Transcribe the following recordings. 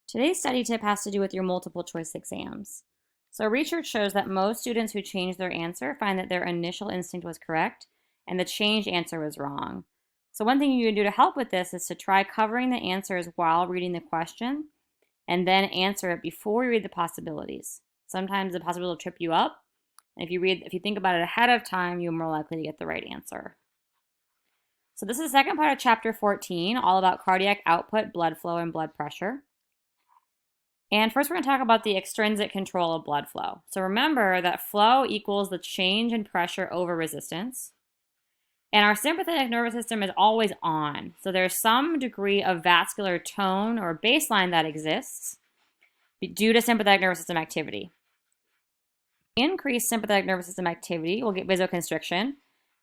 Today's study tip has to do with your multiple choice exams. So research shows that most students who change their answer find that their initial instinct was correct and the changed answer was wrong. So one thing you can do to help with this is to try covering the answers while reading the question and then answer it before you read the possibilities. Sometimes the possibility will trip you up. And if you think about it ahead of time, you're more likely to get the right answer. So this is the second part of chapter 14, all about cardiac output, blood flow, and blood pressure. And first we're going to talk about the extrinsic control of blood flow. So remember that flow equals the change in pressure over resistance. And our sympathetic nervous system is always on. So there's some degree of vascular tone or baseline that exists due to sympathetic nervous system activity. Increased sympathetic nervous system activity will get vasoconstriction.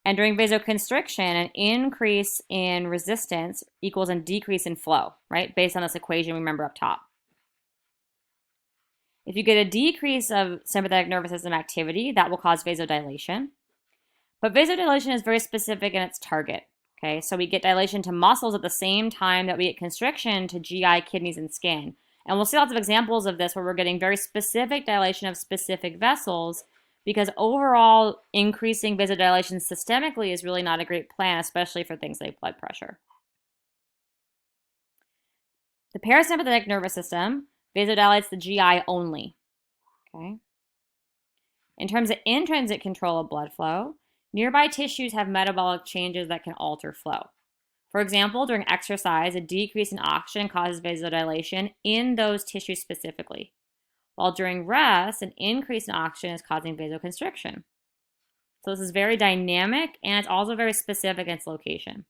And during vasoconstriction, an increase in resistance equals a decrease in flow, right? Based on this equation we remember up top. If you get a decrease of sympathetic nervous system activity, that will cause vasodilation. But vasodilation is very specific in its target. Okay, so we get dilation to muscles at the same time that we get constriction to GI, kidneys, and skin. And we'll see lots of examples of this where we're getting very specific dilation of specific vessels because overall increasing vasodilation systemically is really not a great plan, especially for things like blood pressure. The parasympathetic nervous system vasodilates the GI only. Okay. In terms of intrinsic control of blood flow, nearby tissues have metabolic changes that can alter flow. For example, during exercise, a decrease in oxygen causes vasodilation in those tissues specifically, while during rest, an increase in oxygen is causing vasoconstriction. So this is very dynamic, and it's also very specific in its location.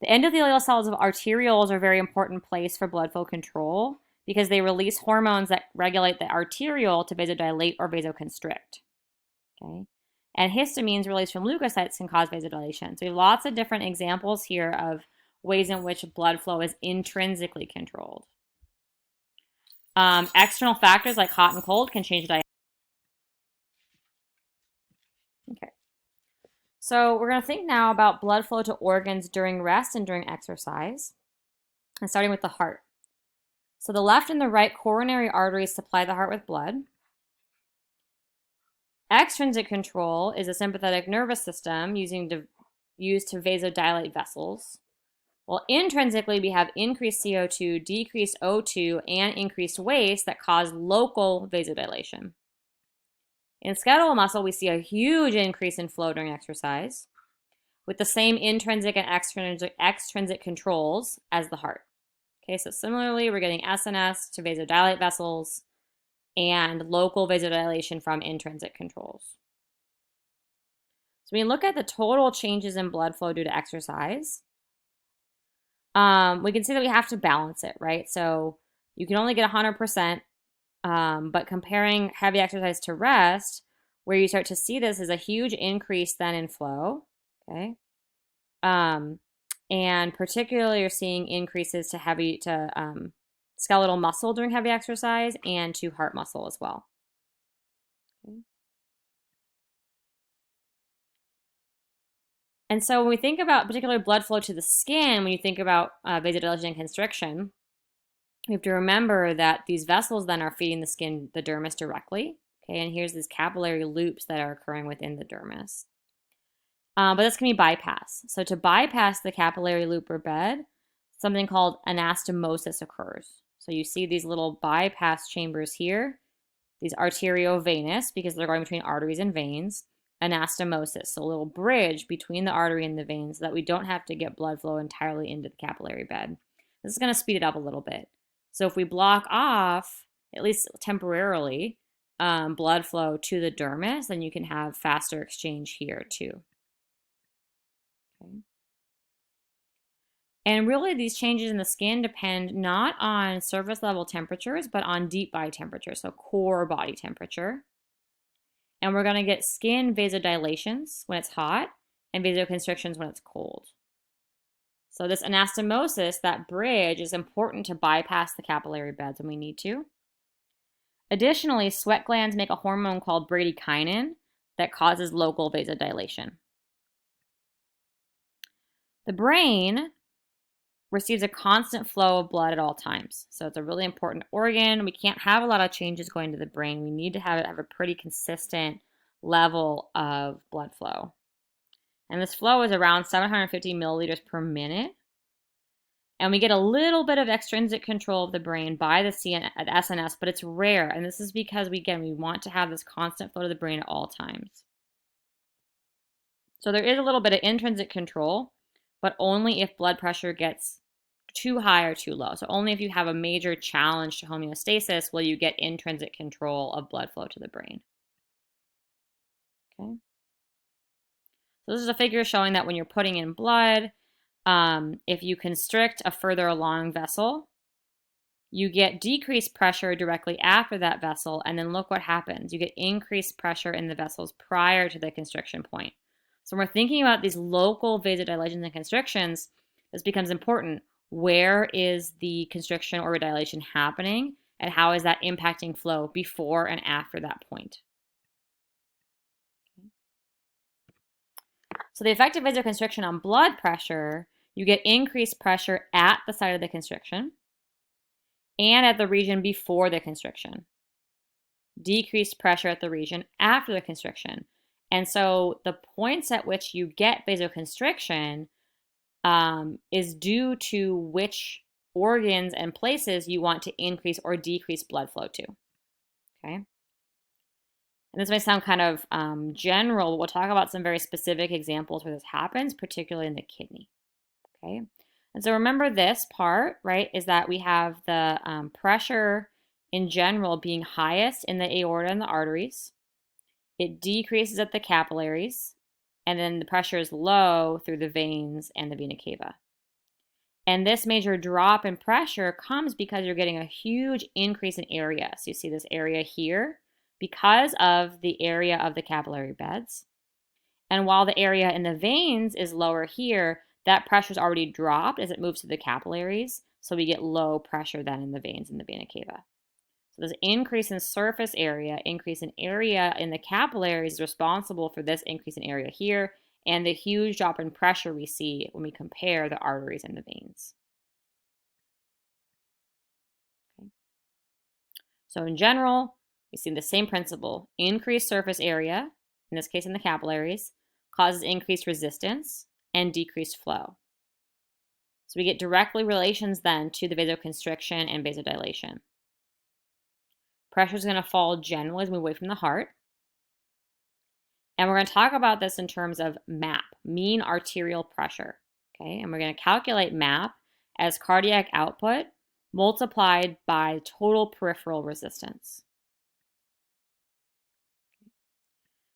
The endothelial cells of arterioles are a very important place for blood flow control because they release hormones that regulate the arteriole to vasodilate or vasoconstrict. Okay? And histamines released from leukocytes can cause vasodilation. So we have lots of different examples here of ways in which blood flow is intrinsically controlled. External factors like hot and cold can change diet. Okay. So we're going to think now about blood flow to organs during rest and during exercise, and starting with the heart. So the left and the right coronary arteries supply the heart with blood. Extrinsic control is a sympathetic nervous system used to vasodilate vessels. While intrinsically, we have increased CO2, decreased O2, and increased waste that cause local vasodilation. In skeletal muscle, we see a huge increase in flow during exercise with the same intrinsic and extrinsic controls as the heart. Okay, so similarly, we're getting SNS to vasodilate vessels and local vasodilation from intrinsic controls. So when you look at the total changes in blood flow due to exercise, we can see that we have to balance it, right? So you can only get 100%, but comparing heavy exercise to rest, where you start to see this is a huge increase then in flow, okay? And particularly you're seeing increases to skeletal muscle during heavy exercise and to heart muscle as well. Okay. And so when we think about particular blood flow to the skin, when you think about vasodilation and constriction, we have to remember that these vessels then are feeding the skin, the dermis directly. Okay, and here's these capillary loops that are occurring within the dermis. But this can be bypassed. So to bypass the capillary loop or bed, something called anastomosis occurs. So you see these little bypass chambers here, these arteriovenous, because they're going between arteries and veins, anastomosis, so a little bridge between the artery and the veins so that we don't have to get blood flow entirely into the capillary bed. This is going to speed it up a little bit. So if we block off, at least temporarily, blood flow to the dermis, then you can have faster exchange here too. Okay. And really these changes in the skin depend not on surface level temperatures, but on deep body temperature, so core body temperature. And we're going to get skin vasodilations when it's hot and vasoconstrictions when it's cold. So this anastomosis, that bridge, is important to bypass the capillary beds when we need to. Additionally, sweat glands make a hormone called bradykinin that causes local vasodilation. The brain receives a constant flow of blood at all times. So it's a really important organ. We can't have a lot of changes going to the brain. We need to have it have a pretty consistent level of blood flow. And this flow is around 750 milliliters per minute. And we get a little bit of extrinsic control of the brain by the SNS, but it's rare. And this is because, we want to have this constant flow to the brain at all times. So there is a little bit of intrinsic control, but only if blood pressure gets too high or too low. So only if you have a major challenge to homeostasis will you get intrinsic control of blood flow to the brain. Okay. So this is a figure showing that when you're putting in blood, if you constrict a further along vessel, you get decreased pressure directly after that vessel, and then look what happens. You get increased pressure in the vessels prior to the constriction point. So when we're thinking about these local vasodilations and constrictions, this becomes important. Where is the constriction or dilation happening, and how is that impacting flow before and after that point? So the effect of vasoconstriction on blood pressure, you get increased pressure at the site of the constriction and at the region before the constriction. Decreased pressure at the region after the constriction. And so the points at which you get vasoconstriction is due to which organs and places you want to increase or decrease blood flow to. Okay. And this may sound kind of general, but we'll talk about some very specific examples where this happens, particularly in the kidney. Okay. And so remember this part, right, is that we have the pressure in general being highest in the aorta and the arteries. It decreases at the capillaries, and then the pressure is low through the veins and the vena cava. And this major drop in pressure comes because you're getting a huge increase in area. So you see this area here because of the area of the capillary beds. And while the area in the veins is lower here, that pressure is already dropped as it moves to the capillaries. So we get low pressure then in the veins and the vena cava. So this increase in surface area, increase in area in the capillaries is responsible for this increase in area here and the huge drop in pressure we see when we compare the arteries and the veins. Okay. So in general, we see the same principle. Increased surface area, in this case in the capillaries, causes increased resistance and decreased flow. So we get directly relations then to the vasoconstriction and vasodilation. Pressure is going to fall generally as we move away from the heart. And we're going to talk about this in terms of MAP, mean arterial pressure. Okay, and we're going to calculate MAP as cardiac output multiplied by total peripheral resistance.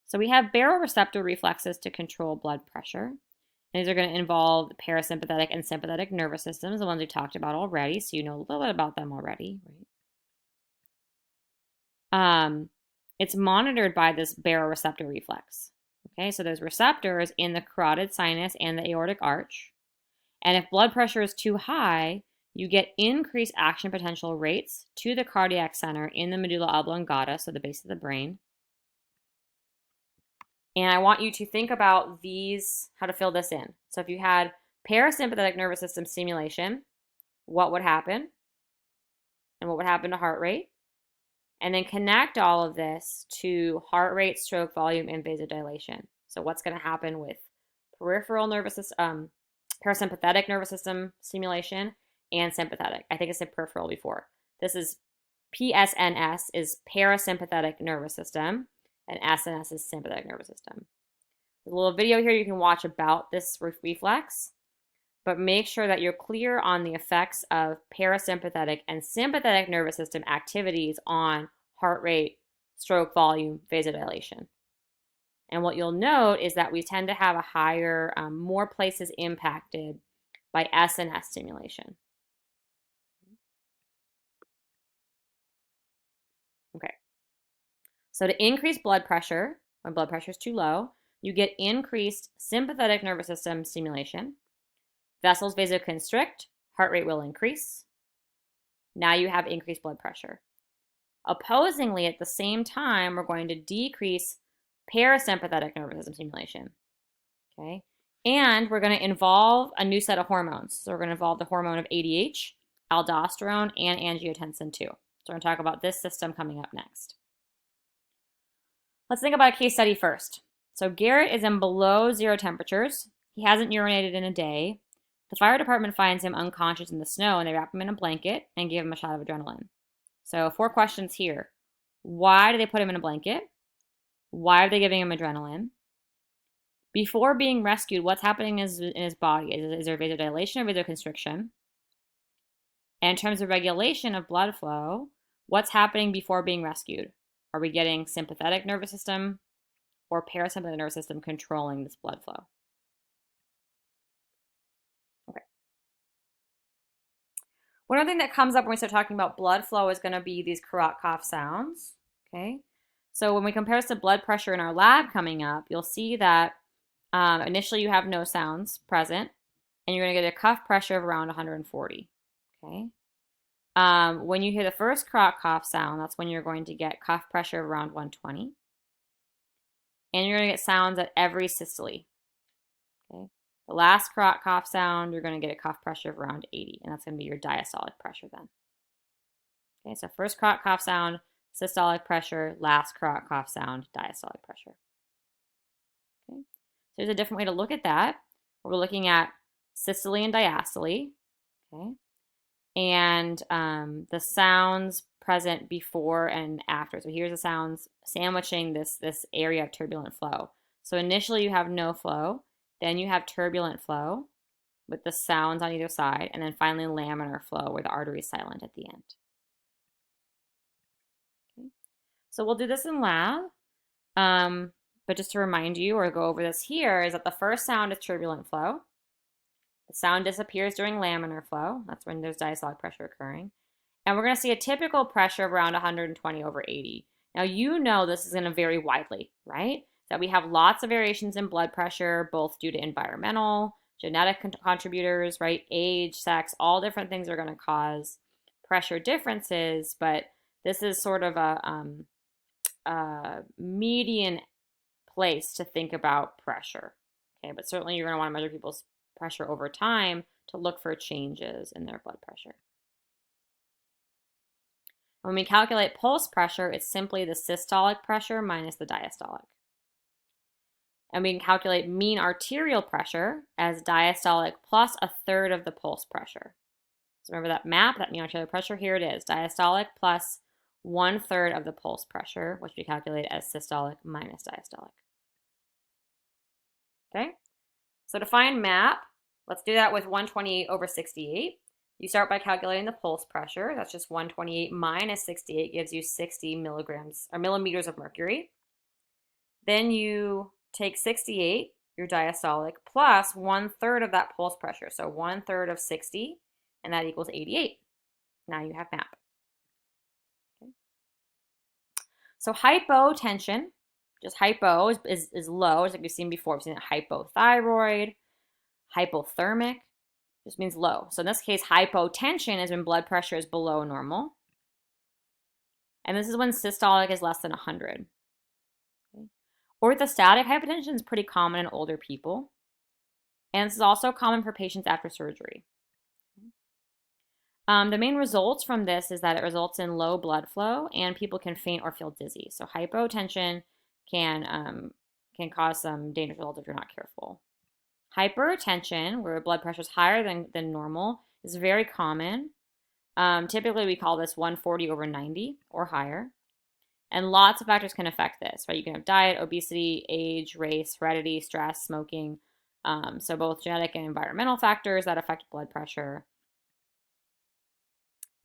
So we have baroreceptor reflexes to control blood pressure. And these are going to involve the parasympathetic and sympathetic nervous systems, the ones we talked about already, so you know a little bit about them already, right? It's monitored by this baroreceptor reflex. Okay, so there's receptors in the carotid sinus and the aortic arch. And if blood pressure is too high, you get increased action potential rates to the cardiac center in the medulla oblongata, so the base of the brain. And I want you to think about these, how to fill this in. So if you had parasympathetic nervous system stimulation, what would happen? And what would happen to heart rate? And then connect all of this to heart rate, stroke volume, and vasodilation. So what's going to happen with peripheral nervous system, parasympathetic nervous system stimulation, and sympathetic. I think I said peripheral before. This is PSNS is parasympathetic nervous system, and SNS is sympathetic nervous system. There's a little video here you can watch about this reflex, but make sure that you're clear on the effects of parasympathetic and sympathetic nervous system activities on heart rate, stroke volume, vasodilation. And what you'll note is that we tend to have a higher, more places impacted by SNS stimulation. Okay. So to increase blood pressure, when blood pressure is too low, you get increased sympathetic nervous system stimulation. Vessels vasoconstrict, heart rate will increase. Now you have increased blood pressure. Opposingly, at the same time, we're going to decrease parasympathetic nervous system stimulation. Okay? And we're going to involve a new set of hormones. So we're going to involve the hormone of ADH, aldosterone, and angiotensin 2. So we're going to talk about this system coming up next. Let's think about a case study first. So Garrett is in below 0 temperatures. He hasn't urinated in a day. The fire department finds him unconscious in the snow, and they wrap him in a blanket and give him a shot of adrenaline. So 4 questions here. Why do they put him in a blanket? Why are they giving him adrenaline? Before being rescued, what's happening in his body? Is there vasodilation or vasoconstriction? And in terms of regulation of blood flow, what's happening before being rescued? Are we getting sympathetic nervous system or parasympathetic nervous system controlling this blood flow? Okay. One other thing that comes up when we start talking about blood flow is going to be these karate cough sounds. Okay. So when we compare this to blood pressure in our lab coming up, you'll see that initially you have no sounds present, and you're going to get a cuff pressure of around 140. Okay. When you hear the first karate cough sound, that's when you're going to get cuff pressure of around 120. And you're going to get sounds at every systole. Okay. The last karate cough sound, you're going to get a cuff pressure of around 80, and that's going to be your diastolic pressure then. Okay, so first karate cough sound, systolic pressure, last karate cough sound, diastolic pressure. Okay. So there's a different way to look at that. We're looking at systole and diastole. Okay. And the sounds present before and after. So here's the sounds sandwiching this area of turbulent flow. So initially you have no flow, then you have turbulent flow with the sounds on either side, and then finally laminar flow where the artery is silent at the end. Okay. So we'll do this in lab, but just to remind you or go over this here is that the first sound is turbulent flow. The sound disappears during laminar flow. That's when there's diastolic pressure occurring. And we're going to see a typical pressure of around 120 over 80. Now, you know this is going to vary widely, right? That we have lots of variations in blood pressure, both due to environmental, genetic contributors, right? Age, sex, all different things are going to cause pressure differences, but this is sort of a median place to think about pressure. Okay, but certainly you're going to want to measure people's pressure over time to look for changes in their blood pressure. When we calculate pulse pressure, it's simply the systolic pressure minus the diastolic. And we can calculate mean arterial pressure as diastolic plus a third of the pulse pressure. So remember that map, that mean arterial pressure, here it is, diastolic plus 1/3 of the pulse pressure, which we calculate as systolic minus diastolic. Okay, so to find MAP, let's do that with 128 over 68. You start by calculating the pulse pressure. That's just 128 minus 68 gives you 60 milligrams or millimeters of mercury. Then you take 68, your diastolic, plus 1/3 of that pulse pressure. So 1/3 of 60, and that equals 88. Now you have MAP. Okay. So hypotension, just hypo is low, as like we've seen before. We've seen it hypothyroid, hypothermic, just means low. So in this case, hypotension is when blood pressure is below normal. And this is when systolic is less than 100. Okay. Orthostatic hypotension is pretty common in older people. And this is also common for patients after surgery. The main results from this is that it results in low blood flow and people can faint or feel dizzy. So hypotension can cause some dangerous results if you're not careful. Hypertension, where blood pressure is higher than normal, is very common. Typically, we call this 140 over 90 or higher. And lots of factors can affect this, right? You can have diet, obesity, age, race, heredity, stress, smoking. So both genetic and environmental factors that affect blood pressure.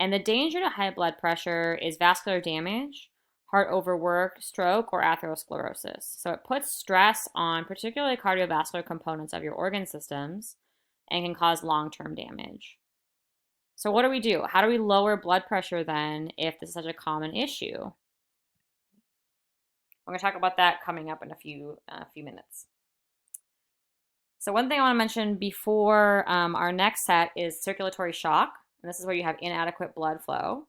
And the danger to high blood pressure is vascular damage, heart overwork, stroke, or atherosclerosis. So it puts stress on particularly cardiovascular components of your organ systems and can cause long-term damage. So what do we do? How do we lower blood pressure then if this is such a common issue? We're going to talk about that coming up in a few minutes. So one thing I want to mention before our next set is circulatory shock. And this is where you have inadequate blood flow.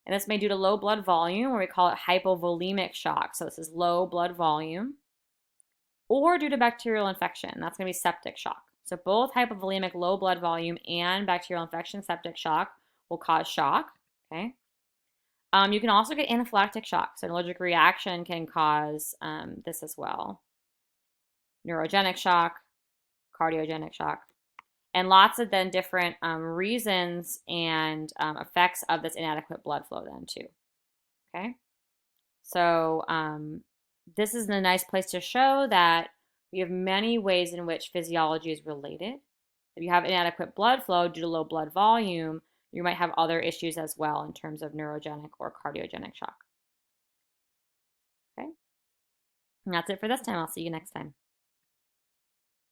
And this may be due to low blood volume, or we call it hypovolemic shock. So this is low blood volume. or due to bacterial infection. That's going to be septic shock. So both hypovolemic low blood volume and bacterial infection, septic shock, will cause shock. Okay. You can also get anaphylactic shock. So an allergic reaction can cause this as well. Neurogenic shock, cardiogenic shock, and lots of then different reasons and effects of this inadequate blood flow then too. Okay. So this is a nice place to show that we have many ways in which physiology is related. If you have inadequate blood flow due to low blood volume, you might have other issues as well in terms of neurogenic or cardiogenic shock. Okay? And that's it for this time. I'll see you next time.